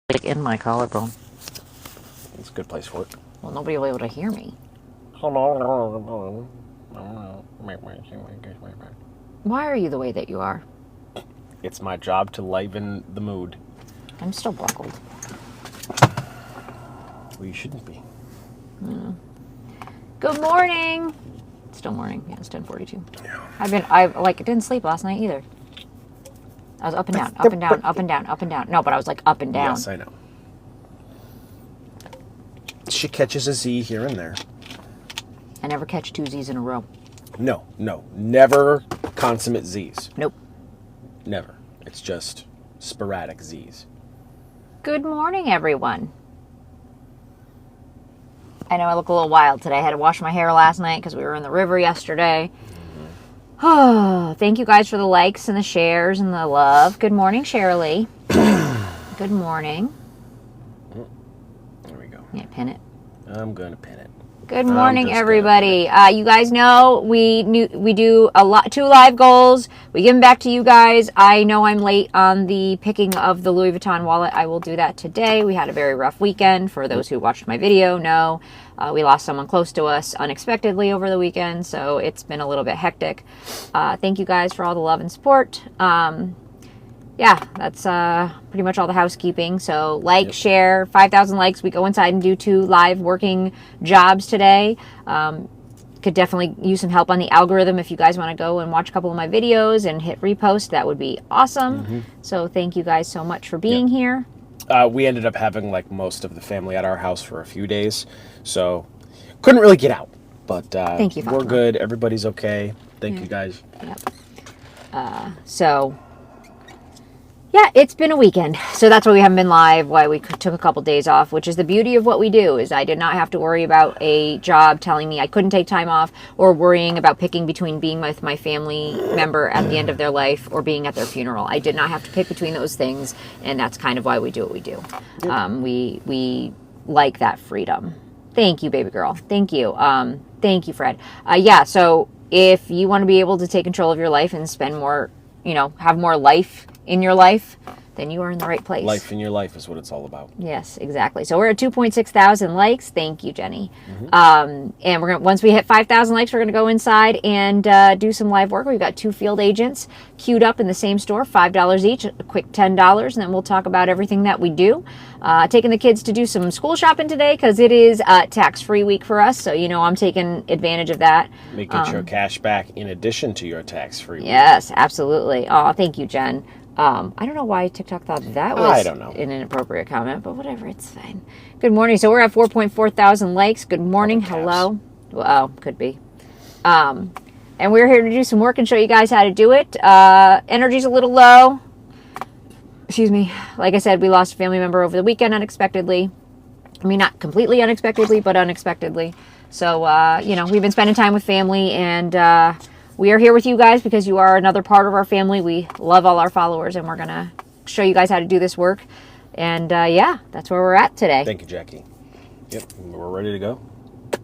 like in my collarbone. It's a good place for it. Well, nobody will be able to hear me. Why are you the way that you are? It's my job to liven the mood. I'm still buckled. Well, you shouldn't be. Good morning. It's still morning. Yeah, it's 10:42. Yeah. I didn't sleep last night either. I was up and down, up and down, up and down, up and down. No, but I was like up and down. Yes, I know. She catches a Z here and there. I never catch 2 Z's in a row. No. Never consummate Z's. Nope. Never. It's just sporadic Z's. Good morning, everyone. I know I look a little wild today. I had to wash my hair last night because we were in the river yesterday. Oh, thank you guys for the likes and the shares and the love. Good morning, Shirley. Good morning. There we go. Yeah, pin it. I'm going to pin it. Good morning, everybody. You guys know we do 2 live goals. We give them back to you guys. I know I'm late on the picking of the Louis Vuitton wallet. I will do that today. We had a very rough weekend. For those who watched my video, know we lost someone close to us unexpectedly over the weekend, so it's been a little bit hectic. Thank you guys for all the love and support. Yeah, that's pretty much all the housekeeping. So like, share, 5,000 likes. We go inside and do 2 live working jobs today. Could definitely use some help on the algorithm. If you guys want to go and watch a couple of my videos and hit repost, that would be awesome. Mm-hmm. So thank you guys so much for being here. We ended up having like most of the family at our house for a few days, so couldn't really get out. But thank you, we're good. Everybody's okay. Thank you guys. Yep. Yeah, it's been a weekend, so that's why we haven't been live, why we took a couple days off, which is the beauty of what we do, is I did not have to worry about a job telling me I couldn't take time off, or worrying about picking between being with my family member at the end of their life or being at their funeral. I did not have to pick between those things, and that's kind of why we do what we do. We like that freedom. Thank you, baby girl. Thank you. Thank you, Fred. So if you want to be able to take control of your life and spend more, have more life in your life, then you are in the right place. Life in your life is what it's all about. Yes, exactly. So we're at 2.6 thousand likes. Thank you, Jenny. Mm-hmm. And we're gonna, once we hit 5,000 likes, we're going to go inside and do some live work. We've got 2 field agents queued up in the same store, $5 each, a quick $10, and then we'll talk about everything that we do. Taking the kids to do some school shopping today because it is tax-free week for us. So, I'm taking advantage of that. Making sure cash back in addition to your tax-free week. Yes, absolutely. Oh, thank you, Jen. I don't know why TikTok thought that was an inappropriate comment, but whatever, it's fine. Good morning. So we're at 4.4 thousand likes. Good morning. Hello. Well, could be. And we're here to do some work and show you guys how to do it. Energy's a little low. Excuse me. Like I said, we lost a family member over the weekend unexpectedly. I mean, not completely unexpectedly, but unexpectedly. So, we've been spending time with family, and we are here with you guys because you are another part of our family. We love all our followers, and we're going to show you guys how to do this work. And, that's where we're at today. Thank you, Jackie. Yep, we're ready to go.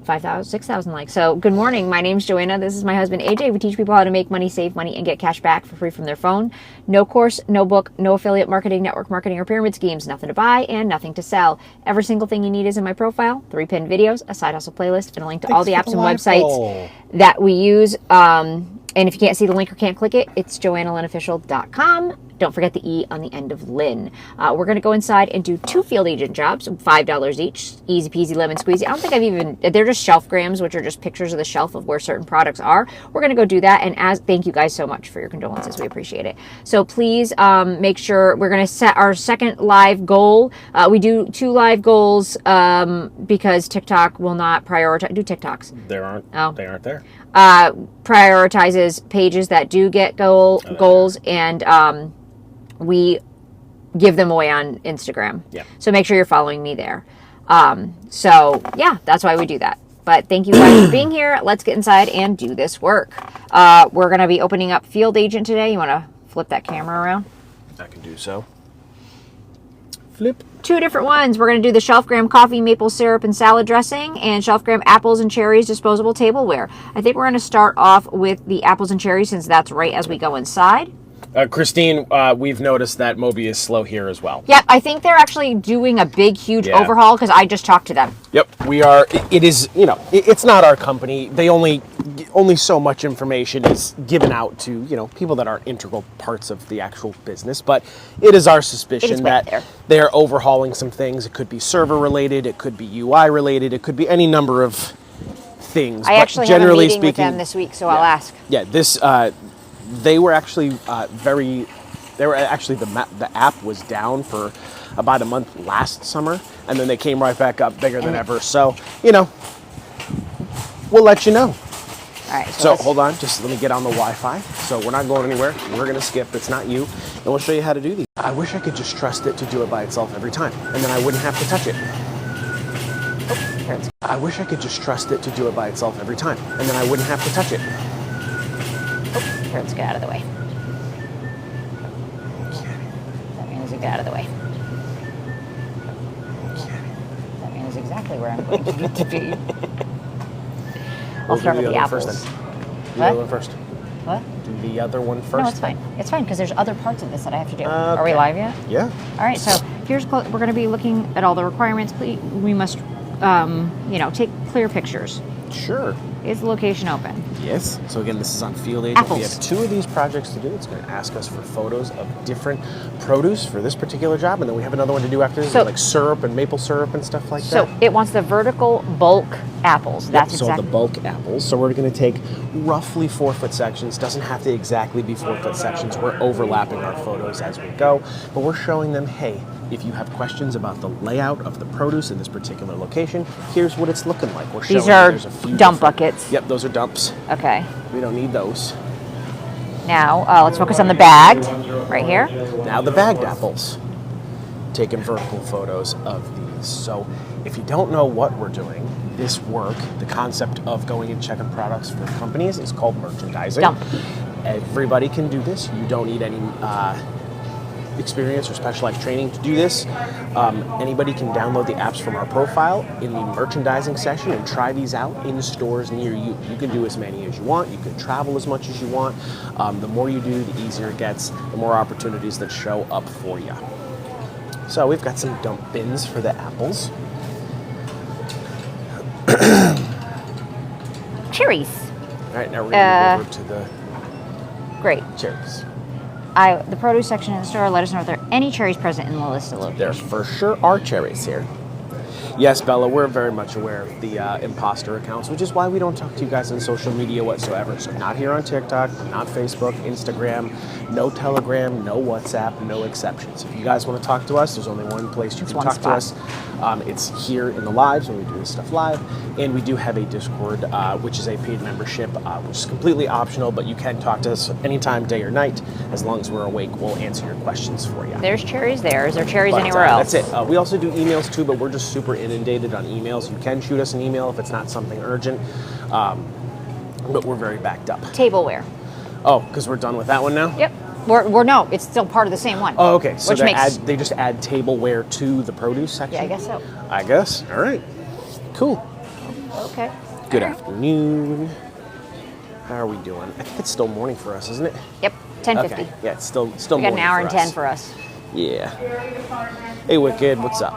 5,000, 6,000 likes. So, good morning. My name's Joanna. This is my husband, AJ. We teach people how to make money, save money, and get cash back for free from their phone. No course, no book, no affiliate marketing, network marketing, or pyramid schemes. Nothing to buy and nothing to sell. Every single thing you need is in my profile. 3 pinned videos, a side hustle playlist, and a link to all the apps and websites that we use. And if you can't see the link or can't click it, it's joannalynofficial.com. Don't forget the E on the end of Lynn. We're going to go inside and do 2 field agent jobs, $5 each. Easy peasy, lemon squeezy. I don't think they're just shelf grams, which are just pictures of the shelf of where certain products are. We're going to go do that. And thank you guys so much for your condolences. We appreciate it. So please make sure we're going to set our second live goal. We do 2 live goals because TikTok will not prioritize. Do TikToks. They aren't there. Prioritizes pages that do get goals, and we give them away on Instagram. Yeah. So make sure you're following me there. That's why we do that. But thank you guys for being here. Let's get inside and do this work. We're going to be opening up Field Agent today. You want to flip that camera around? I can do so. Flip. 2 different ones. We're going to do the Shelf Gram coffee, maple syrup, and salad dressing, and Shelf Gram apples and cherries disposable tableware. I think we're going to start off with the apples and cherries since that's right as we go inside. Christine, we've noticed that Moby is slow here as well. Yeah, I think they're actually doing a big, huge Yeah. overhaul because I just talked to them. Yep, we are. It is, it's not our company. They only so much information is given out to, people that are integral parts of the actual business. But it is our suspicion way that there. they're overhauling some things. It could be server related. It could be UI related. It could be any number of things. I But actually have a generally meeting with speaking, them this week, so I'll ask. Yeah, this they were actually the app was down for about a month last summer, and then they came right back up bigger than ever. So, we'll let you know. All right. So hold on, just let me get on the Wi-Fi. So we're not going anywhere. We're gonna skip. It's not you, and we'll show you how to do these. I wish I could just trust it to do it by itself every time, and then I wouldn't have to touch it. I wish I could just trust it to do it by itself every time, and then I wouldn't have to touch it. Here, let's get out of the way. That means get out of the way. That means exactly where I'm going to need to be. I'll start with the apples. Do the What? other one first. What? Do the other one first. No, it's fine. It's fine because there's other parts of this that I have to do. Okay. Are we live yet? Yeah. All right. So we're going to be looking at all the requirements. We must, take clear pictures. Sure. Is the location open? Yes. So again, this is on Field Agent. Apples. We have 2 of these projects to do. It's going to ask us for photos of different produce for this particular job, and then we have another one to do after this, So- like syrup and maple syrup and stuff like So that. it wants the vertical bulk apples. That's So exactly. the bulk apples. So we're going to take roughly 4-foot sections. Doesn't have to exactly be 4-foot sections. We're overlapping our photos as we go, but we're showing them, hey, if you have questions about the layout of the produce in this particular location, here's what it's looking like. We're showing These you are there's a few dump different- buckets. Yep, those are dumps. Okay. We don't need those. Now let's focus on the bagged right here. Now the bagged apples. Taking vertical photos of these. So if you don't know what we're doing, this work, the concept of going and checking products for companies is called merchandising. Dump. Everybody can do this. You don't need any experience or specialized training to do this. Anybody can download the apps from our profile in the merchandising session and try these out in stores near you. You can do as many as you want. You can travel as much as you want. The more you do, the easier it gets, the more opportunities that show up for you. So we've got some dump bins for the apples. Cherries. All right, now we're going to move over to the Great. cherries. The produce section in the store, let us know if there are any cherries present in the list of There locations. for sure are cherries here. Yes, Bella, we're very much aware of the imposter accounts, which is why we don't talk to you guys on social media whatsoever. So not here on TikTok, not Facebook, Instagram, no Telegram, no WhatsApp, no exceptions. If you guys want to talk to us, there's only one place you can one talk spot. to us. It's here in the lives when we do this stuff live. And we do have a Discord, which is a paid membership, which is completely optional, but you can talk to us anytime, day or night. As long as we're awake, we'll answer your questions for you. There's cherries there. Is there cherries But, anywhere else? That's it. We also do emails too, but we're just super inundated on emails. You can shoot us an email if it's not something urgent, but we're very backed up. Tableware. Oh, because we're done with that one now? Yep. We're no, it's still part of the same one. Oh, okay. So Which makes they just add tableware to the produce section? Yeah, I guess so. I guess. All right. Cool. Okay. Good afternoon. How are we doing? I think it's still morning for us, isn't it? Yep. 10:50. Okay. Yeah, it's still We got morning an hour and 10 us. for us. Yeah. Hey, Wicked, what's up?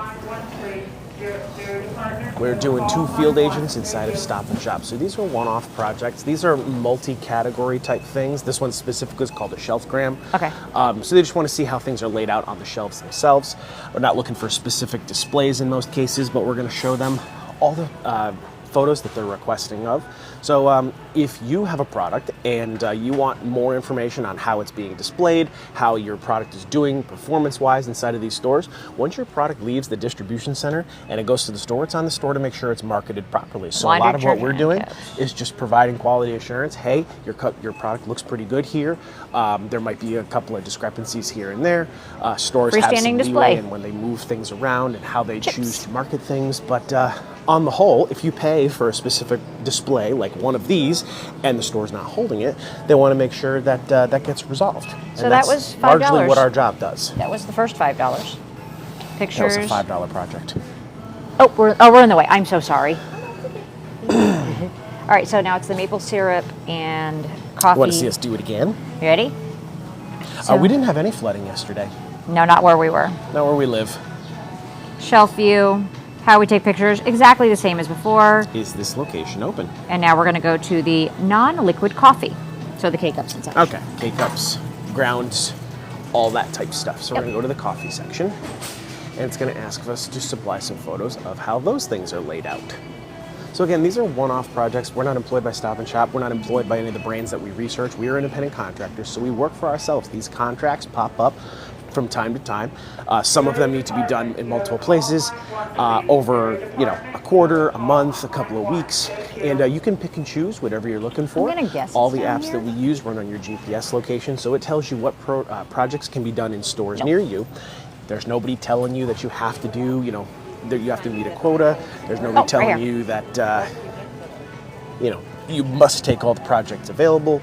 We're doing 2 field agents inside of Stop and Shop. So these are one-off projects. These are multi-category type things. This one specifically is called a shelfgram. Okay. So they just want to see how things are laid out on the shelves themselves. We're not looking for specific displays in most cases, but we're going to show them all the photos that they're requesting of. So if you have a product and you want more information on how it's being displayed, how your product is doing performance-wise inside of these stores, once your product leaves the distribution center and it goes to the store, it's on the store to make sure it's marketed properly. So a lot of what we're doing is just providing quality assurance. Hey, your product looks pretty good here. There might be a couple of discrepancies here and there. Stores have some Freestanding display. leeway in when they move things around and how they choose to market things, but on the whole, if you pay for a specific display like one of these and the store's not holding it, they want to make sure that that gets resolved. So And that that's was $5. largely what our job does. That was the first $5. That Pictures. was a $5 project. Oh, we're in the way. I'm so sorry. All right, so now it's the maple syrup and coffee. Want to see us do it again? You ready? We didn't have any flooding yesterday. No, not where we were. Not where we live. Shelf view, how we take pictures, exactly the same as before. Is this location open? And now we're going to go to the non-liquid coffee. So the K-Cups and such. Okay. K-Cups, grounds, all that type stuff. So we're going to go to the coffee section. And it's going to ask us to supply some photos of how those things are laid out. So again, these are one-off projects. We're not employed by Stop and Shop. We're not employed by any of the brands that we research. We are independent contractors, so we work for ourselves. These contracts pop up from time to time. Some of them need to be done in multiple places over, a quarter, a month, a couple of weeks, and you can pick and choose whatever you're looking for. I'm gonna guess all it's the down apps here. that we use run on your GPS location, so it tells you what projects can be done in stores near you. There's nobody telling you that you have to do, that you have to meet a quota. There's nobody right telling here. you that, you must take all the projects available.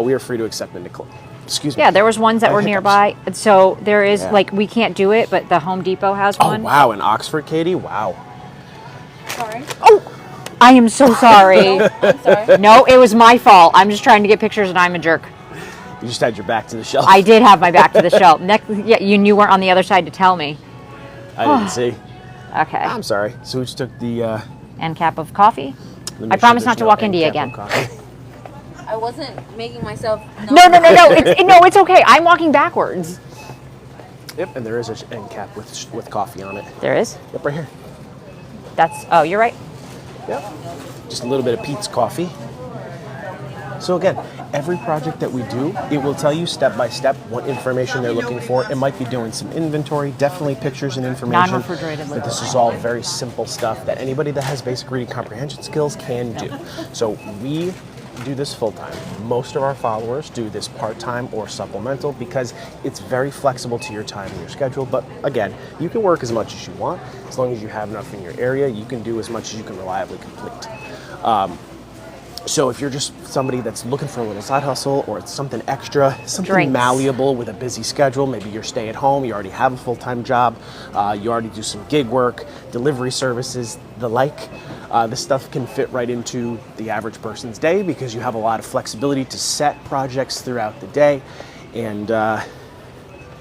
We are free to accept and decline. Excuse me. Yeah, there was ones that were hiccups. nearby. So there is, Yeah. we can't do it, but the Home Depot has Oh, one. wow, in Oxford, Katie? Wow. Sorry. I am so sorry. I'm sorry. No, it was my fault. I'm just trying to get pictures and I'm a jerk. You just had your back to the shelf. I did have my back to the shelf. You weren't on the other side to tell me. I didn't see. Okay. I'm sorry. So we just took the... End cap of coffee. let me I make promise sure not there's to no walk end into you cap on again. coffee. I wasn't making myself. No. It's okay. I'm walking backwards. Yep, and there is an end cap with coffee on it. There is. Yep, right here. Oh, you're right. Yep. Just a little bit of Pete's coffee. So again, every project that we do, it will tell you step by step what information they're looking for. It might be doing some inventory, definitely pictures and information. Non-refrigerated But this is all very simple stuff that anybody that has basic reading comprehension skills can do. So we do this full time. Most of our followers do this part time or supplemental because it's very flexible to your time and your schedule. But again, you can work as much as you want. As long as you have enough in your area, you can do as much as you can reliably complete. So if you're just somebody that's looking for a little side hustle or it's something extra, something Drinks. malleable with a busy schedule, maybe you're stay at home, you already have a full-time job, you already do some gig work, delivery services, the like, this stuff can fit right into the average person's day because you have a lot of flexibility to set projects throughout the day. And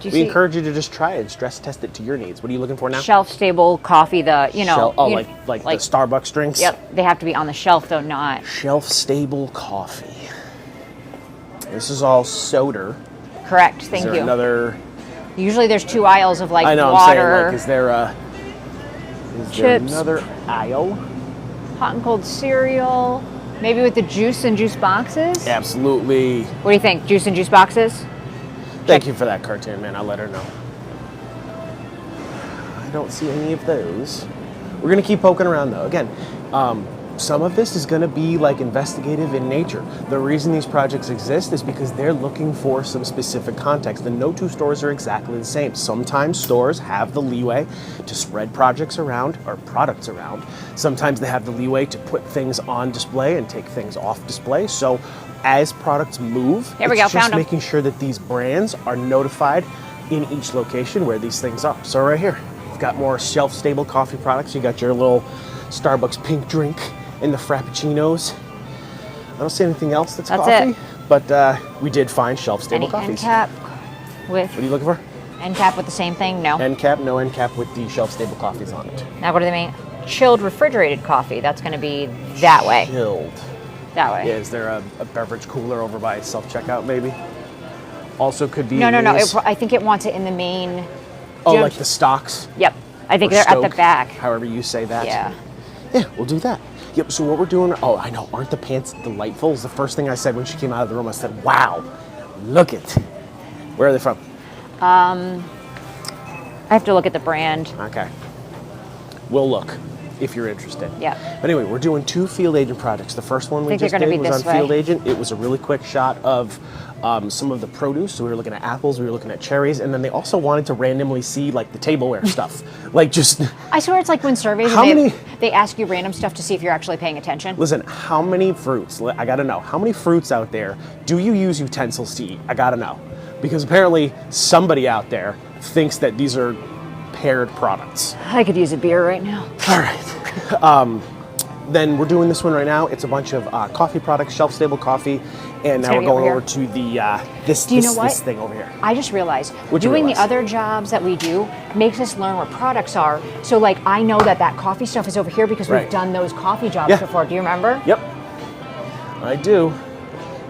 we encourage you to just try it, stress test it to your needs. What are you looking for now? Shelf stable coffee. Like the Starbucks drinks? Yep. They have to be on the shelf though, not. Shelf stable coffee. This is all soda. Correct. Is Thank there you. another? Usually there's 2 aisles of I know. water, I'm saying, is there chips. another aisle? hot and cold cereal, maybe with the juice and juice boxes. Absolutely. What do you think? Juice and juice boxes? Thank you for that cartoon, man. I'll let her know. I don't see any of those. We're gonna keep poking around though. Again, some of this is gonna be like investigative in nature. The reason these projects exist is because they're looking for some specific context. And no two stores are exactly the same. Sometimes stores have the leeway to spread projects around or products around. Sometimes they have the leeway to put things on display and take things off display. So as products move, Here we go, it's just found 'em. making sure that these brands are notified in each location where these things are. So right here, you've got more shelf-stable coffee products. You got your little Starbucks pink drink and the Frappuccinos. I don't see anything else that's That's coffee, it. but we did find shelf-stable Any end coffees. cap with What are you looking for? end cap with the same thing? No. End cap, no end cap with the shelf-stable coffees on it. Now what do they mean? Chilled refrigerated coffee. That's going to be that way. Chilled. That way. Yeah, is there a beverage cooler over by self-checkout maybe? Also could be No. these- I think it wants it in the main. Oh, Jim- like the stocks? Yep. I think Or they're at the Stoke, back. However you say that. Yeah. Yeah, we'll do that. Yep, so what we're doing, oh, I know, aren't the pants delightful? It was the first thing I said when she came out of the room. I said, wow, look it. Where are they from? I have to look at the brand. Okay. We'll look if you're interested. Yeah. But anyway, we're doing 2 field agent projects. The first one we Think they're just gonna did be was this on field way. agent. It was a really quick shot of some of the produce. So we were looking at apples, we were looking at cherries, and then they also wanted to randomly see like the tableware stuff. Like just, I swear it's like when surveys How many- they ask you random stuff to see if you're actually paying attention. listen, how many fruits, I gotta know, how many fruits out there do you use utensils to eat? I gotta know. Because apparently somebody out there thinks that these are paired products. I could use a beer right now. All right. Then we're doing this one right now. It's a bunch of coffee products, shelf-stable coffee, And now gonna we're be going over over here. to the this Do you know what? this thing over here. I just realized What'd you doing the realize? other jobs that we do makes us learn where products are. So like I know that coffee stuff is over here because we've Right. done those coffee jobs Yeah. before. Do you remember? Yep, I do.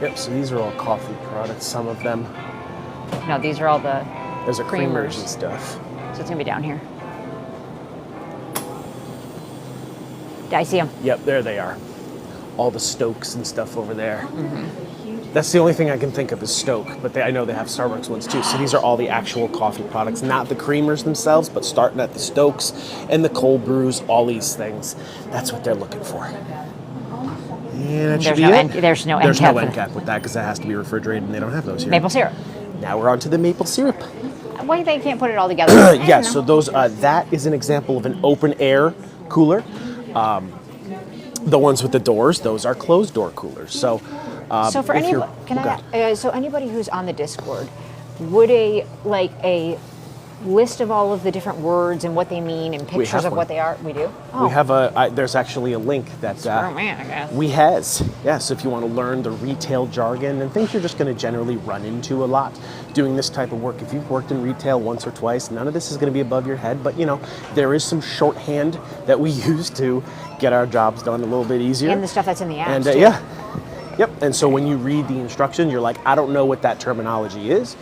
Yep. So these are all coffee products. Some of them. No, these are all the. There's a creamers Creamers. and stuff. So it's gonna be down here. I see them. Yep, there they are. All the Stokes and stuff over there. Mm-hmm. That's the only thing I can think of is Stoke, but I know they have Starbucks ones too. So these are all the actual coffee products, not the creamers themselves, but starting at the Stokes and the cold brews, all these things. That's what they're looking for. And that should be it. There's no end There's cap no for end cap with that because that has to be refrigerated and they don't have those here. maple syrup. Now we're on to the maple syrup. Why they can't put it all together? I don't Yeah, know. so those that is an example of an open air cooler. The ones with the doors, those are closed door coolers. So, So for if you're- anybody, can oh, I? So anybody who's on the Discord, would a list of all of the different words and what they mean and pictures have of one. what they are? We do. Oh, We have there's actually a link that oh man, I guess. we has. Yeah, so if you want to learn the retail jargon and things you're just going to generally run into a lot doing this type of work. If you've worked in retail once or twice, none of this is going to be above your head, but there is some shorthand that we use to get our jobs done a little bit easier. And the stuff that's in the apps. And too. yeah. Yep. And so when you read the instruction, you're like, I don't know what that terminology is.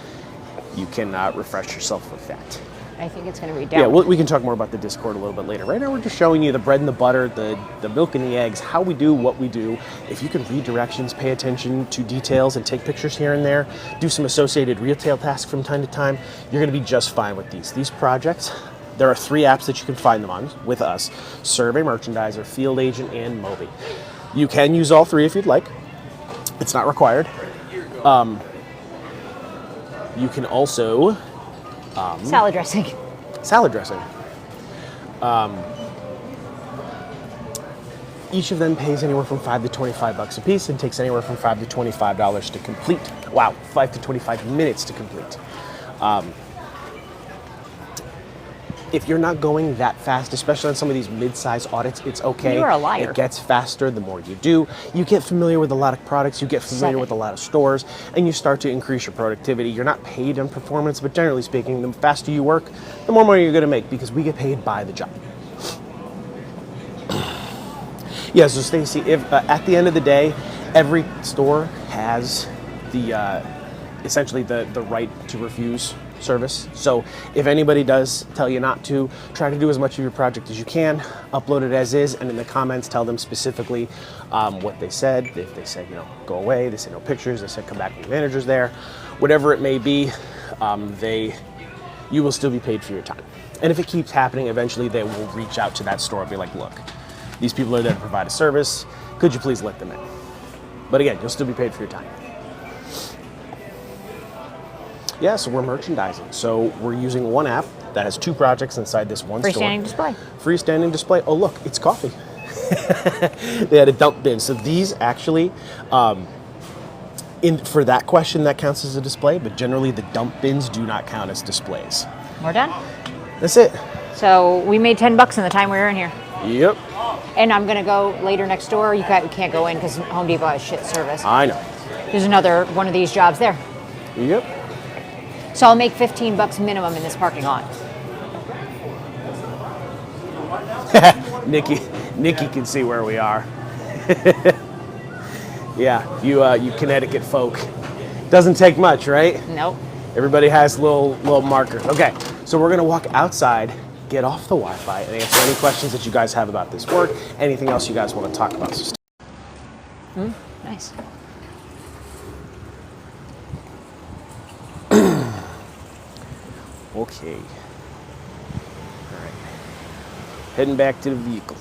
You can refresh yourself with that. I think it's going to read down. Yeah, we can talk more about the Discord a little bit later. Right now, we're just showing you the bread and the butter, the milk and the eggs, how we do what we do. If you can read directions, pay attention to details, and take pictures here and there, do some associated retail tasks from time to time, you're going to be just fine with these. These projects, there are 3 apps that you can find them on with us: Survey Merchandiser, Field Agent, and Moby. You can use all 3 if you'd like. It's not required. You can also Salad dressing. salad dressing. Each of them pays anywhere from $5 to $25 a piece and takes anywhere from $5 to $25 to complete. Wow, 5 to 25 minutes to complete. If you're not going that fast, especially on some of these mid-size audits, it's okay. You are a liar. It gets faster the more you do. You get familiar with a lot of products, you get familiar 7. with a lot of stores, and you start to increase your productivity. You're not paid on performance, but generally speaking, the faster you work, the more money you're going to make because we get paid by the job. Yeah, so Stacy, if at the end of the day, every store has the essentially the right to refuse service. So if anybody does tell you not to, try to do as much of your project as you can, upload it as is, and in the comments tell them specifically what they said. If they said, go away, they said no pictures, they said come back when the manager's there, whatever it may be, you will still be paid for your time. And if it keeps happening, eventually they will reach out to that store and be like, look, these people are there to provide a service, could you please let them in? But again, you'll still be paid for your time. Yeah, so we're merchandising. So we're using one app that has 2 projects inside this one store. Freestanding display. Freestanding display. Oh, look, it's coffee. They had a dump bin. So these actually, for that question, that counts as a display, but generally the dump bins do not count as displays. We're done. That's it. So we made $10 in the time we were in here. Yep, And I'm going to go later next door. You can't go in because Home Depot has shit service. I know. There's another one of these jobs there. Yep. So I'll make $15 minimum in this parking lot. Nikki can see where we are. Yeah, you Connecticut folk. Doesn't take much, right? Nope. Everybody has little markers. Okay, so we're gonna walk outside, get off the Wi-Fi, and answer any questions that you guys have about this work. Anything else you guys want to talk about? So Nice. okay. All right. Heading back to the vehicle.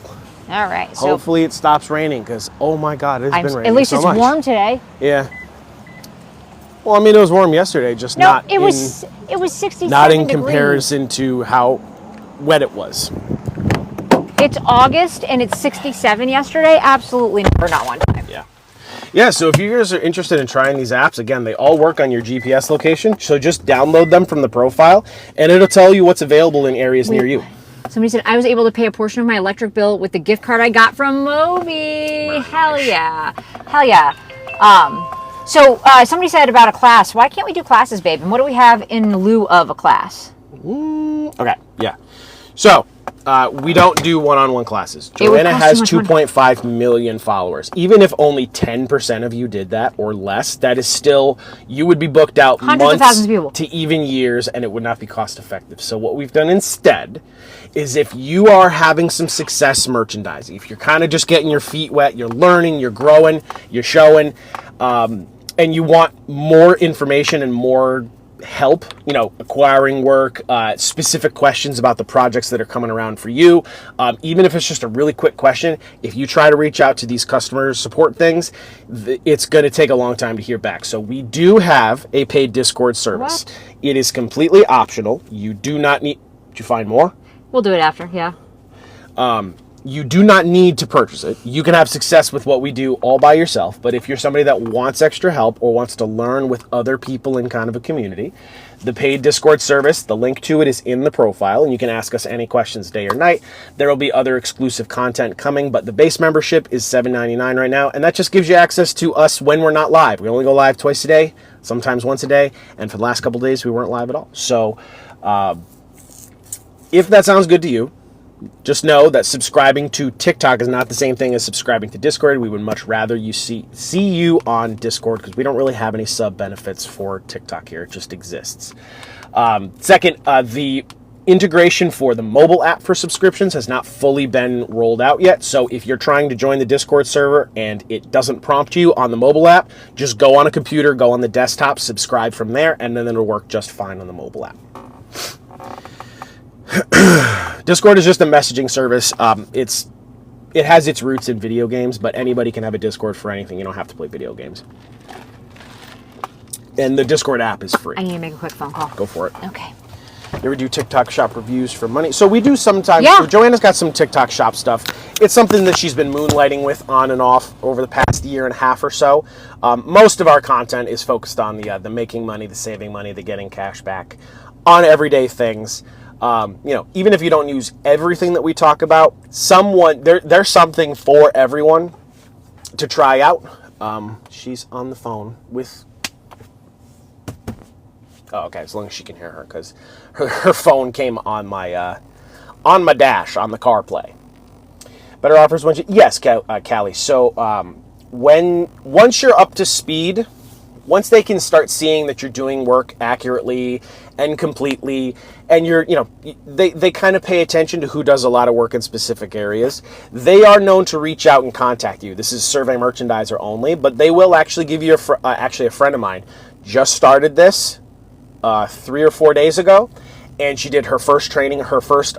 All right. So Hopefully it stops raining, because oh my God, it's been raining at least so it's much. warm today. Yeah. Well, I mean, it was warm yesterday, just No, not it was 67 not in degrees. comparison to how wet it was. It's August and it's 67 yesterday. Absolutely never, not one time. Yeah. Yeah, so if you guys are interested in trying these apps, again, they all work on your GPS location. So just download them from the profile, and it'll tell you what's available in areas near you. Somebody said I was able to pay a portion of my electric bill with the gift card I got from Moby. Hell yeah. Hell yeah. So somebody said about a class. Why can't we do classes, babe? And what do we have in lieu of a class? Okay, yeah. So, we don't do one-on-one classes. It would Joanna cost has too much money. 2.5 million followers. Even if only 10% of you did that or less, that is still, you would be booked out Hundreds of months thousands of people. to even years, and it would not be cost effective. So what we've done instead is if you are having some success merchandising, if you're kind of just getting your feet wet, you're learning, you're growing, you're showing, and you want more information and more help, acquiring work, specific questions about the projects that are coming around for you, even if it's just a really quick question, if you try to reach out to these customer support things, it's going to take a long time to hear back. So we do have a paid Discord service. What? It is completely optional. You do not need... Did you find more? We'll do it after, yeah. You do not need to purchase it. You can have success with what we do all by yourself, but if you're somebody that wants extra help or wants to learn with other people in kind of a community, the paid Discord service, the link to it is in the profile, and you can ask us any questions day or night. There will be other exclusive content coming, but the base membership is $7.99 right now, and that just gives you access to us when we're not live. We only go live twice a day, sometimes once a day, and for the last couple days, we weren't live at all. So if that sounds good to you, just know that subscribing to TikTok is not the same thing as subscribing to Discord. We would much rather you see you on Discord because we don't really have any sub benefits for TikTok here. It just exists. Second, the integration for the mobile app for subscriptions has not fully been rolled out yet. So if you're trying to join the Discord server and it doesn't prompt you on the mobile app, just go on a computer, go on the desktop, subscribe from there, and then it'll work just fine on the mobile app. Discord is just a messaging service. It has its roots in video games, but anybody can have a Discord for anything. You don't have to play video games. And the Discord app is free. I need to make a quick phone call. Go for it. Okay. You ever do TikTok shop reviews for money? So we do sometimes. Yeah. So Joanna's got some TikTok shop stuff. It's something that she's been moonlighting with on and off over the past year and a half or so. Most of our content is focused on the making money, the saving money, the getting cash back, on everyday things. Even if you don't use everything that we talk about, there's something for everyone to try out. She's on the phone with... Oh, okay, as long as she can hear her, because her phone came on my dash, on the CarPlay. Better offers once you... Yes, Callie. So, once you're up to speed... Once they can start seeing that you're doing work accurately and completely, and they kind of pay attention to who does a lot of work in specific areas, they are known to reach out and contact you. This is Survey Merchandiser only, but they will actually give you actually a friend of mine just started this 3 or 4 days ago, and she did her first training, her first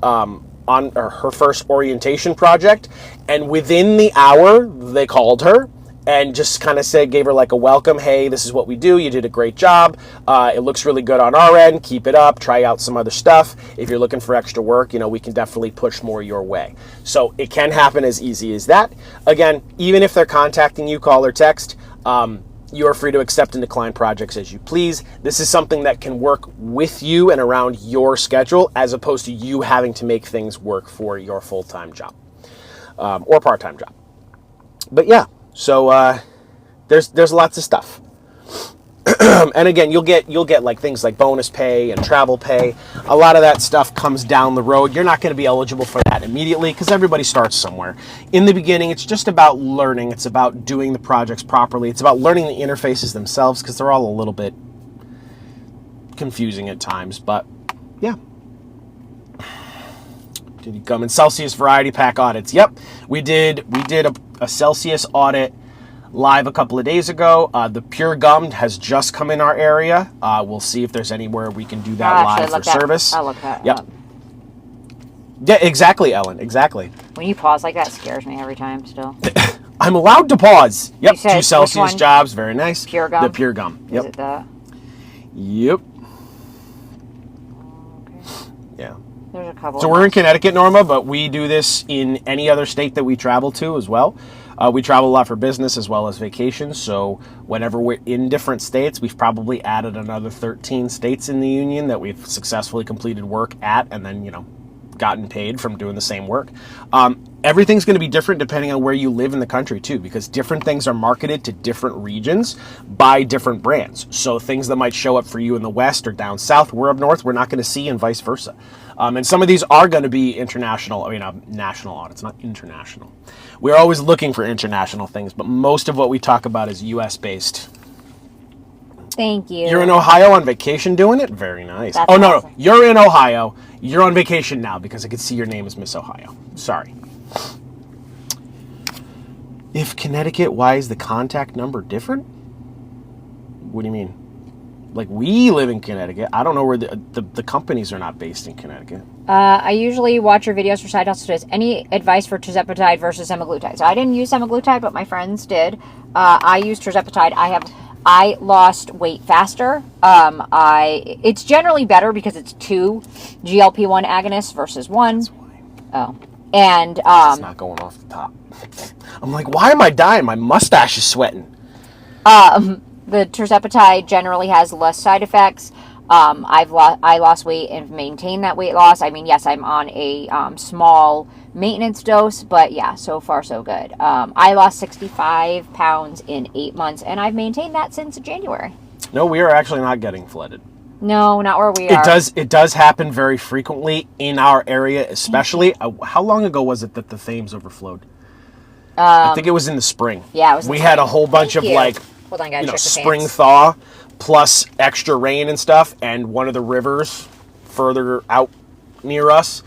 orientation project, and within the hour they called her and just kind of gave her like a welcome. Hey, this is what we do. You did a great job. It looks really good on our end. Keep it up. Try out some other stuff. If you're looking for extra work, we can definitely push more your way. So it can happen as easy as that. Again, even if they're contacting you, call or text, you are free to accept and decline projects as you please. This is something that can work with you and around your schedule, as opposed to you having to make things work for your full-time job or part-time job. But yeah. So there's lots of stuff, and again, you'll get like things like bonus pay and travel pay. A lot of that stuff comes down the road. You're not going to be eligible for that immediately because everybody starts somewhere. In the beginning, it's just about learning. It's about doing the projects properly. It's about learning the interfaces themselves because they're all a little bit confusing at times. But yeah. Did you come in Celsius Variety Pack audits? Yep, we did a Celsius audit live a couple of days ago. The Pure Gum has just come in our area. We'll see if there's anywhere we can do that live for service. I'll look that Yep. up. Yeah, exactly, Ellen. Exactly. When you pause like that, it scares me every time still. I'm allowed to pause. Yep, You said 2 Celsius which one? jobs. Very nice. Pure Gum? The Pure Gum. Yep. Is it that? Yep. Okay. Yeah. There's a couple. So we're in Connecticut, Norma, but we do this in any other state that we travel to as well. We travel a lot for business as well as vacation. So whenever we're in different states, we've probably added another 13 states in the union that we've successfully completed work at and then, gotten paid from doing the same work. everything's going to be different depending on where you live in the country too, because different things are marketed to different regions by different brands. So things that might show up for you in the West or down South, we're up North, we're not going to see, and vice versa. And some of these are going to be international, national audits, not international. We're always looking for international things, but most of what we talk about is US based. Thank you. You're in Ohio on vacation doing it? Very nice. That's no, awesome. you're in Ohio. You're on vacation now because I could see your name is Miss Ohio. Sorry. If Connecticut, why is the contact number different? What do you mean? Like, we live in Connecticut. I don't know where the companies are not based in Connecticut. I usually watch your videos for side hustles. Any advice for tirzepatide versus semaglutide? So I didn't use semaglutide, but my friends did. I used tirzepatide. I lost weight faster. It's generally better because it's 2 GLP-1 agonists versus 1. Oh. And It's not going off the top. I'm like, why am I dying? My mustache is sweating. the tirzepatide generally has less side effects. I lost weight and maintained that weight loss. I mean, yes, I'm on a small maintenance dose, but yeah, so far so good. I lost 65 pounds in 8 months, and I've maintained that since January. No, we are actually not getting flooded. No, not where we are. It does happen very frequently in our area, especially. How long ago was it that the Thames overflowed? I think it was in the spring. Yeah, it was in we the had spring. a whole bunch Thank of you. like, Hold on, gotta check the spring pants. thaw plus extra rain and stuff, and one of the rivers further out near us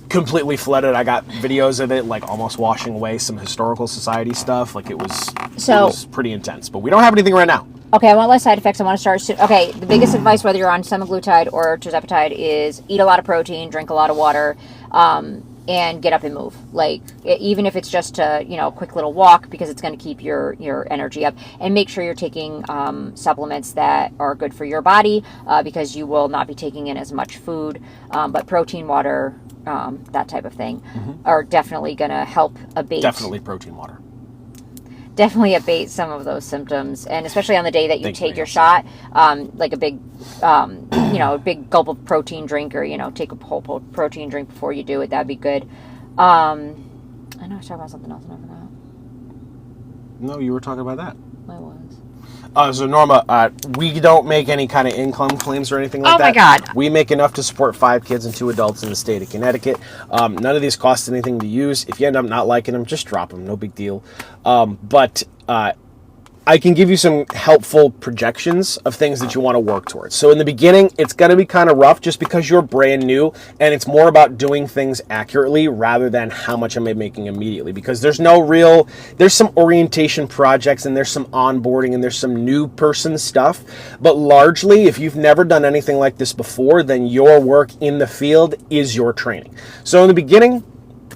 completely flooded. I got videos of it, like almost washing away some historical society stuff. Like it was pretty intense, but we don't have anything right now. Okay, I want less side effects. I want to start soon. Okay, the biggest advice, whether you're on semaglutide or tirzepatide, is eat a lot of protein, drink a lot of water, and get up and move. Like, even if it's just a quick little walk, because it's going to keep your energy up. And make sure you're taking supplements that are good for your body, because you will not be taking in as much food. But protein, water, that type of thing, are definitely going to help abate. Definitely protein water. Definitely abate some of those symptoms, and especially on the day that you take your Nancy. shot, like a big, a big gulp of protein drink, or take a whole protein drink before you do it. That'd be good. I know I was talking about something else, and I forgot. No, you were talking about that. What it was? So Norma, we don't make any kind of income claims or anything like that. Oh my God. We make enough to support 5 kids and 2 adults in the state of Connecticut. None of these cost anything to use. If you end up not liking them, just drop them. No big deal. But I can give you some helpful projections of things that you want to work towards. So in the beginning, it's going to be kind of rough just because you're brand new, and it's more about doing things accurately rather than how much am I making immediately, because there's some orientation projects, and there's some onboarding, and there's some new person stuff. But largely, if you've never done anything like this before, then your work in the field is your training. So in the beginning,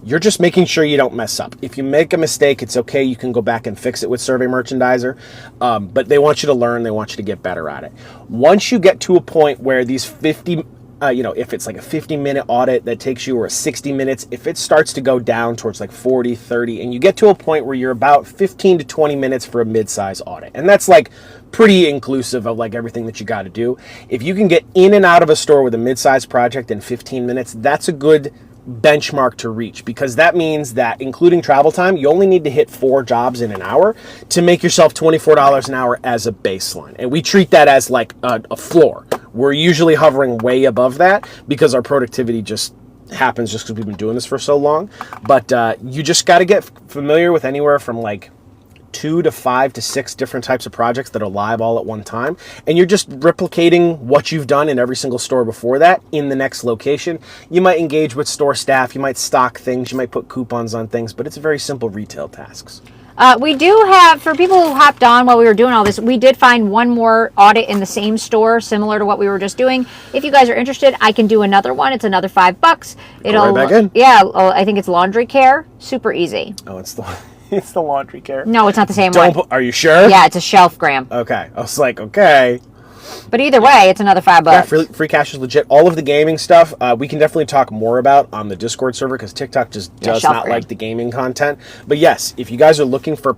you're just making sure you don't mess up. If you make a mistake, it's okay. You can go back and fix it with Survey Merchandiser. But they want you to learn. They want you to get better at it. Once you get to a point where these 50, if it's like a 50-minute audit that takes you, or 60 minutes, if it starts to go down towards like 40, 30, and you get to a point where you're about 15 to 20 minutes for a mid-size audit. And that's like pretty inclusive of like everything that you got to do. If you can get in and out of a store with a mid-size project in 15 minutes, that's a good benchmark to reach, because that means that including travel time, you only need to hit 4 jobs in an hour to make yourself $24 an hour as a baseline. And we treat that as like a floor. We're usually hovering way above that because our productivity just happens just because we've been doing this for so long. But you just got to get familiar with anywhere from like 2 to 5 to 6 different types of projects that are live all at one time, and you're just replicating what you've done in every single store before that in the next location. You might engage with store staff, you might stock things, you might put coupons on things, but it's very simple retail tasks. We do have, for people who hopped on while we were doing all this, we did find one more audit in the same store, similar to what we were just doing. If you guys are interested, I can do another one. It's another $5. Go right back in. Yeah, I think it's laundry care. Super easy. Oh, it's the laundry care. No, it's not the same Don't one. are you sure? Yeah, it's a shelf, Graham. Okay. I was like, okay. But either way, it's another $5. Yeah, free cash is legit. All of the gaming stuff, we can definitely talk more about on the Discord server, because TikTok just does shelf not grab. like the gaming content. But yes, if you guys are looking for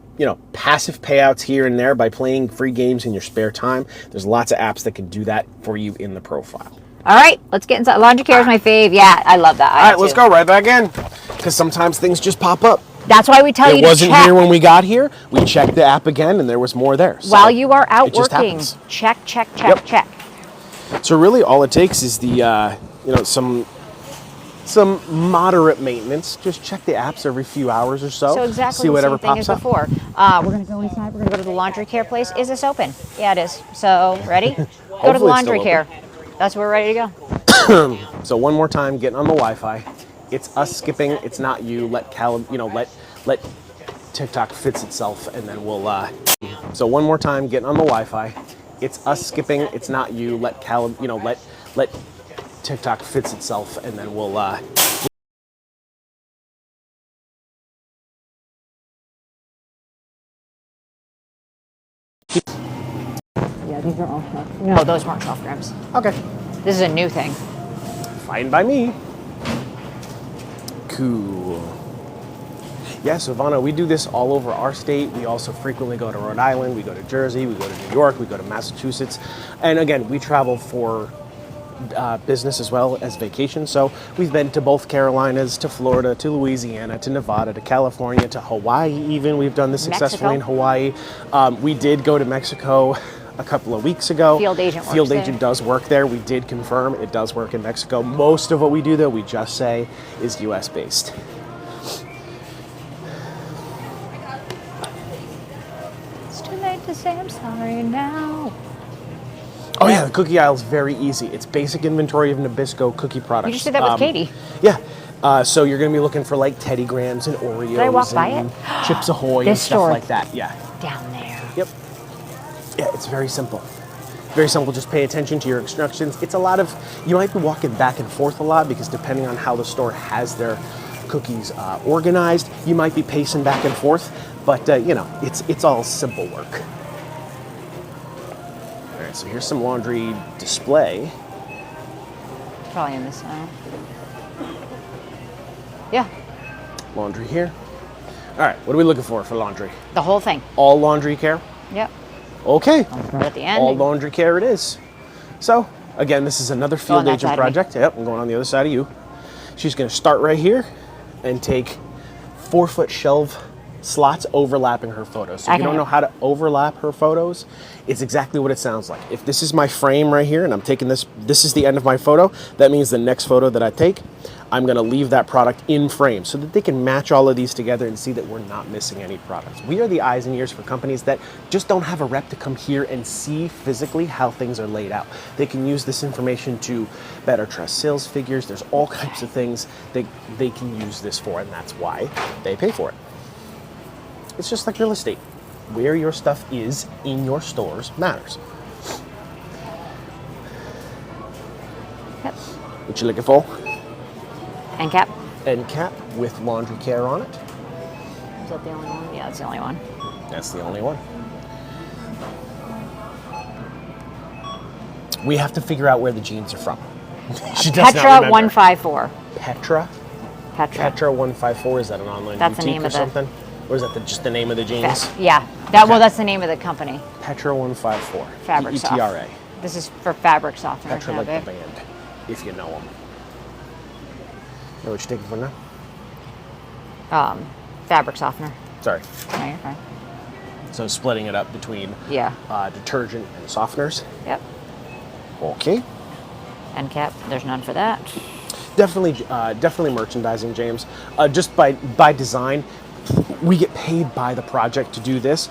passive payouts here and there by playing free games in your spare time, there's lots of apps that can do that for you in the profile. All right, let's get inside. Laundry care is my fave. Yeah, I love that. All right, let's go right back in. Because sometimes things just pop up. That's why we tell you It to wasn't check. here when we got here. We checked the app again, and there was more there. So While you are out it just working, happens. check, Yep. check. So really, all it takes is the some moderate maintenance. Just check the apps every few hours or so. So exactly See the whatever same thing as pops up. before. We're going to go inside. We're going to go to the laundry care place. Is this open? Yeah, it is. So, ready? Go to the Hopefully it's laundry still care. That's where we're ready to go. So one more time, getting on the Wi-Fi. It's us skipping. It's not you. Let TikTok fix itself, and then we'll. So one more time, getting on the Wi-Fi. It's us skipping. It's not you. Let TikTok fix itself, and then we'll. Yeah, these are all soft. No, those weren't soft rims. Okay. This is a new thing. Fine by me. Cool. Yeah, so Ivana, we do this all over our state. We also frequently go to Rhode Island, we go to Jersey, we go to New York, we go to Massachusetts. And again, we travel for business as well as vacation. So we've been to both Carolinas, to Florida, to Louisiana, to Nevada, to California, to Hawaii even. We've done this successfully in Hawaii. We did go to Mexico a couple of weeks ago. Field agent works Field there. agent does work there. We did confirm it does work in Mexico. Most of what we do, though, we just say is US based. It's too late to say I'm sorry now. Oh yeah, the cookie aisle is very easy. It's basic inventory of Nabisco cookie products. You just did that with Katie. Yeah. So you're going to be looking for like Teddy Grahams and Oreos. Did I walk by and it? Chips Ahoy and This stuff store. like that. Yeah. Down there. Yep. Yeah, it's very simple. Very simple. Just pay attention to your instructions. It's a lot of, you might be walking back and forth a lot because depending on how the store has their cookies organized, you might be pacing back and forth. But it's all simple work. All right, so here's some laundry display. Probably in this aisle. Yeah, Laundry here. All right, what are we looking for laundry? the whole thing. All laundry care? Yep. Okay. Right at the end. All laundry care it is. So, again, this is another field that agent side of me. project. Yep, I'm going on the other side of you. She's going to start right here and take 4-foot shelf slots overlapping her photos. So I if you can- don't know how to overlap her photos, it's exactly what it sounds like. If this is my frame right here and I'm taking this is the end of my photo, that means the next photo that I take, I'm gonna leave that product in frame so that they can match all of these together and see that we're not missing any products. We are the eyes and ears for companies that just don't have a rep to come here and see physically how things are laid out. They can use this information to better trust sales figures. There's all types of things that they can use this for, and that's why they pay for it. It's just like real estate. Where your stuff is in your stores matters. Yep. What you looking for? End cap. End cap with laundry care on it. Is that the only one? Yeah, that's the only one. That's the only one. We have to figure out where the jeans are from. She does not Petra remember. 154. Petra? Petra. Petra 154, is that an online That's the boutique name or of the- something? Or is that just the name of the jeans? Yeah. Well, that's the name of the company. Petra 154. Fabric Soft. P-E-T-R-A. This is for fabric softener. Petra like the band, if you know them. Know what you're taking for now? Fabric softener. Sorry. No, you're fine. So splitting it up between Yeah. detergent and softeners. Yep. Okay. End cap. There's none for that. Definitely merchandising, James. Just by design, we get paid by the project to do this.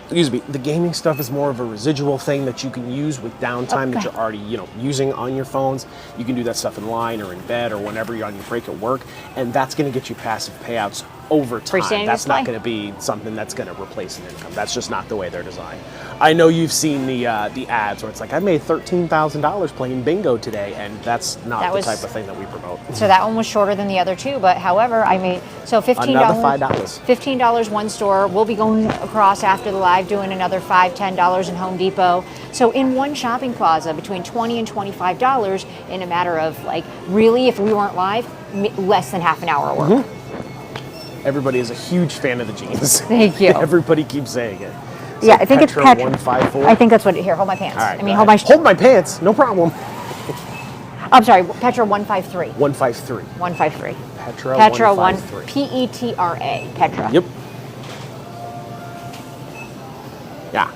Excuse me. The gaming stuff is more of a residual thing that you can use with downtime that Okay. you're already, using on your phones. You can do that stuff in line or in bed or whenever you're on your break at work, and that's going to get you passive payouts over time. Freestanding That's not display? going to be something that's going to replace an income. That's just not the way they're designed. I know you've seen the ads where it's like, I made $13,000 playing bingo today, and that's not That the was- type of thing that we promote. So that one was shorter than the other two, but however, I made so $15. Another $5. $15 one store. We'll be going across after the live doing another $5, $10 in Home Depot. So in one shopping plaza, between $20 and $25 in a matter of really, if we weren't live, less than half an hour of work. Everybody is a huge fan of the jeans. Thank you. Everybody keeps saying it. So Yeah, I think it's Petra. 154. I think that's what. Here, hold my pants. All right, I mean, go hold my. ahead. Hold my pants. No problem. I'm sorry, Petra 153. 153. 153. Petra Petra 153. Petra. Petra. Yep. Yeah.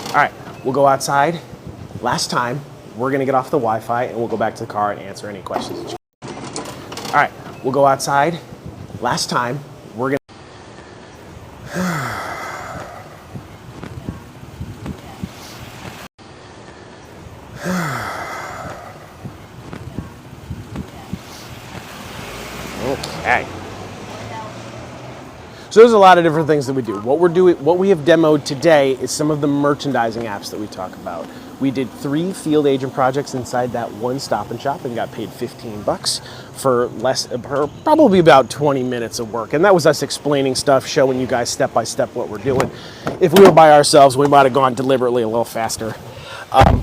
All right, we'll go outside. Last time, we're gonna get off the Wi-Fi and we'll go back to the car and answer any questions. All right, we'll go outside. Last time, we're gonna. Okay. So there's a lot of different things that we do. What we have demoed today is some of the merchandising apps that we talk about. We did 3 field agent projects inside that one Stop and Shop and got paid $15 for probably about 20 minutes of work. And that was us explaining stuff, showing you guys step by step what we're doing. If we were by ourselves, we might have gone deliberately a little faster.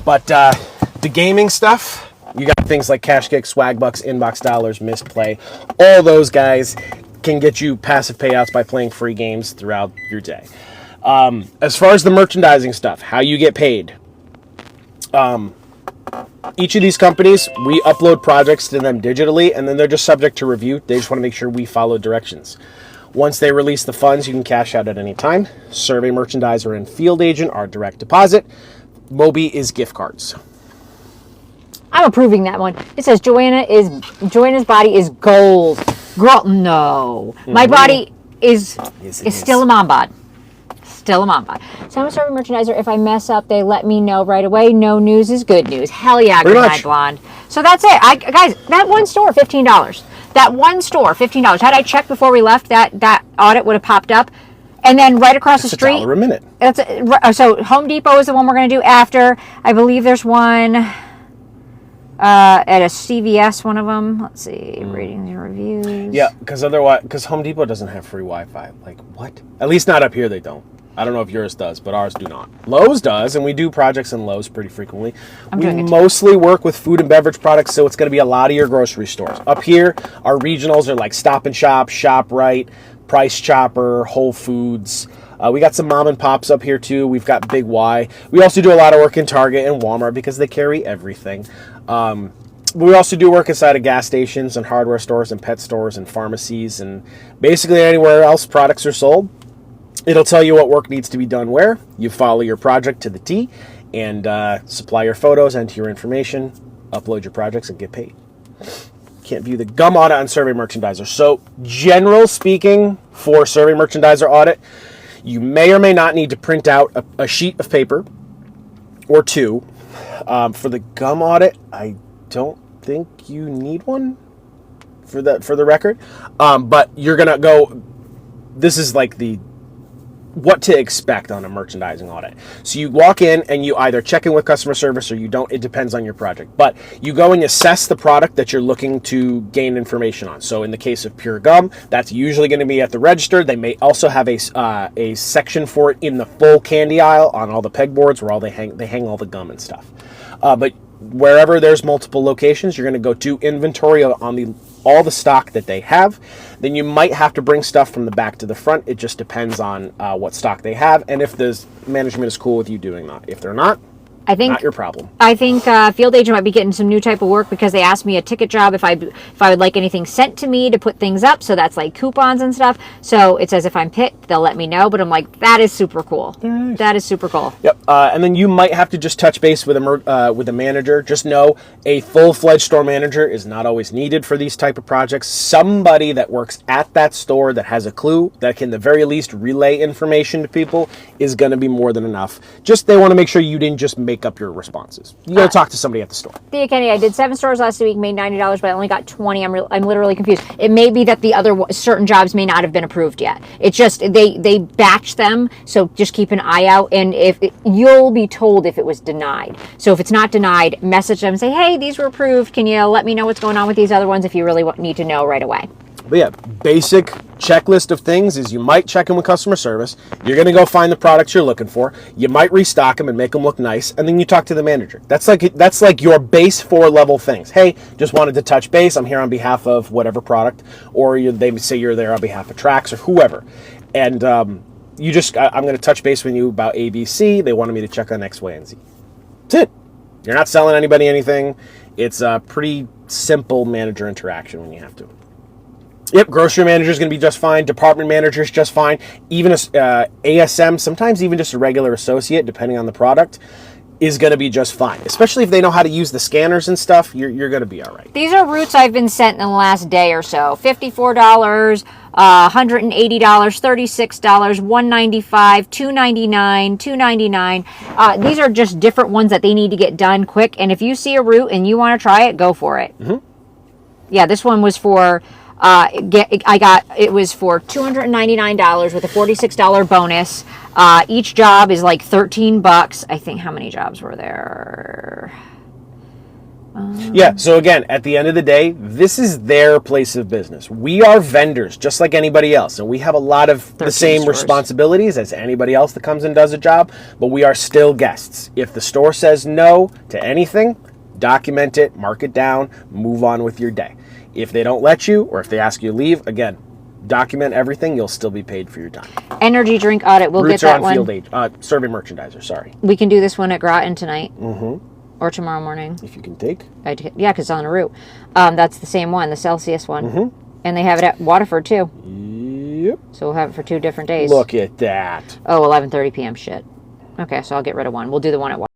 But the gaming stuff, you got things like Cash Kick, Swag Bucks, Inbox Dollars, Misplay. All those guys can get you passive payouts by playing free games throughout your day. As far as the merchandising stuff, how you get paid. Each of these companies, we upload projects to them digitally, and then they're just subject to review. They just want to make sure we follow directions. Once they release the funds, you can cash out at any time. Survey Merchandiser and Field Agent are direct deposit. Moby is gift cards. I'm approving that one. It says Joanna's body is gold. Girl, no. My body is still a mom bod. Still a mom bod. So I'm a Survey Merchandiser. If I mess up, they let me know right away. No news is good news. Hell yeah, Green Eyed Blonde. So that's it. Guys, that one store, $15. That one store, $15. Had I checked before we left, that audit would have popped up. And then right across the street. $1 a minute. So Home Depot is the one we're going to do after. I believe there's one at a CVS, one of them. Let's see, ratings and reviews. Yeah, because Home Depot doesn't have free Wi-Fi. Like, what? At least not up here, they don't. I don't know if yours does, but ours do not. Lowe's does, and we do projects in Lowe's pretty frequently. We mostly work with food and beverage products, so it's going to be a lot of your grocery stores. Up here, our regionals are like Stop and Shop, ShopRite, Price Chopper, Whole Foods. We got some mom and pops up here too. We've got Big Y. We also do a lot of work in Target and Walmart because they carry everything. We also do work inside of gas stations and hardware stores and pet stores and pharmacies and basically anywhere else products are sold. It'll tell you what work needs to be done where. You follow your project to the T and supply your photos, enter your information, upload your projects, and get paid. Can't view the gum audit on Survey Merchandiser. So, general speaking, for Survey Merchandiser audit, you may or may not need to print out a sheet of paper or two. For the gum audit, I don't think you need one for the record. But you're gonna go. This is like what to expect on a merchandising audit. So you walk in and you either check in with customer service or you don't. It depends on your project. But you go and assess the product that you're looking to gain information on. So in the case of Pure Gum, that's usually going to be at the register. They may also have a section for it in the full candy aisle on all the pegboards where they hang all the gum and stuff. But wherever there's multiple locations, you're going to go to inventory on all the stock that they have. Then you might have to bring stuff from the back to the front. It just depends on what stock they have and if the management is cool with you doing that. If they're not, not your problem. I think Field Agent might be getting some new type of work because they asked me a ticket job if I would like anything sent to me to put things up. So that's like coupons and stuff. So it says if I'm picked, they'll let me know. But I'm like, that is super cool. Nice. That is super cool. Yep. And then you might have to just touch base with a manager. Just know a full-fledged store manager is not always needed for these type of projects. Somebody that works at that store that has a clue that can, at the very least, relay information to people is going to be more than enough. Just they want to make sure you didn't just make up your responses. You got to talk to somebody at the store. Thea Kennedy, I did 7 stores last week, made $90, but I only got 20. I'm literally confused. It may be that the other certain jobs may not have been approved yet. It's just they batch them, so just keep an eye out. And if you'll be told if it was denied. So if it's not denied, message them and say, hey, these were approved. Can you let me know what's going on with these other ones if you really need to know right away? But yeah, basic checklist of things is you might check in with customer service. You're going to go find the products you're looking for. You might restock them and make them look nice, and then you talk to the manager. That's like your base 4-level things. Hey, just wanted to touch base. I'm here on behalf of whatever product, or they say you're there on behalf of Trax or whoever, and I'm going to touch base with you about ABC. They wanted me to check on X, Y, and Z. That's it. You're not selling anybody anything. It's a pretty simple manager interaction when you have to. Yep, grocery manager is going to be just fine. Department manager is just fine. Even a ASM, sometimes even just a regular associate, depending on the product, is going to be just fine. Especially if they know how to use the scanners and stuff, you're going to be all right. These are routes I've been sent in the last day or so. $54, $180, $36, $195, $299, $299. These are just different ones that they need to get done quick. And if you see a route and you want to try it, go for it. Mm-hmm. Yeah, this one was for... it was for $299 with a $46 bonus. Each job is like $13. I think, how many jobs were there? Yeah, so again, at the end of the day, this is their place of business. We are vendors, just like anybody else, and we have a lot of the same stores. responsibilities as anybody else that comes and does a job, but we are still guests. If the store says no to anything, document it, mark it down, move on with your day. If they don't let you, or if they ask you to leave, again, document everything. You'll still be paid for your time. Energy drink audit. We'll Routes get that are on one. field age. Survey merchandiser, sorry. We can do this one at Groton tonight. Or tomorrow morning. If you can take. Yeah, because it's on a route. That's the same one, the Celsius one. And they have it at Waterford, too. Yep. So we'll have it for 2 different days. Look at that. Oh, 11:30 p.m. Shit. Okay, so I'll get rid of one. We'll do the one at Waterford.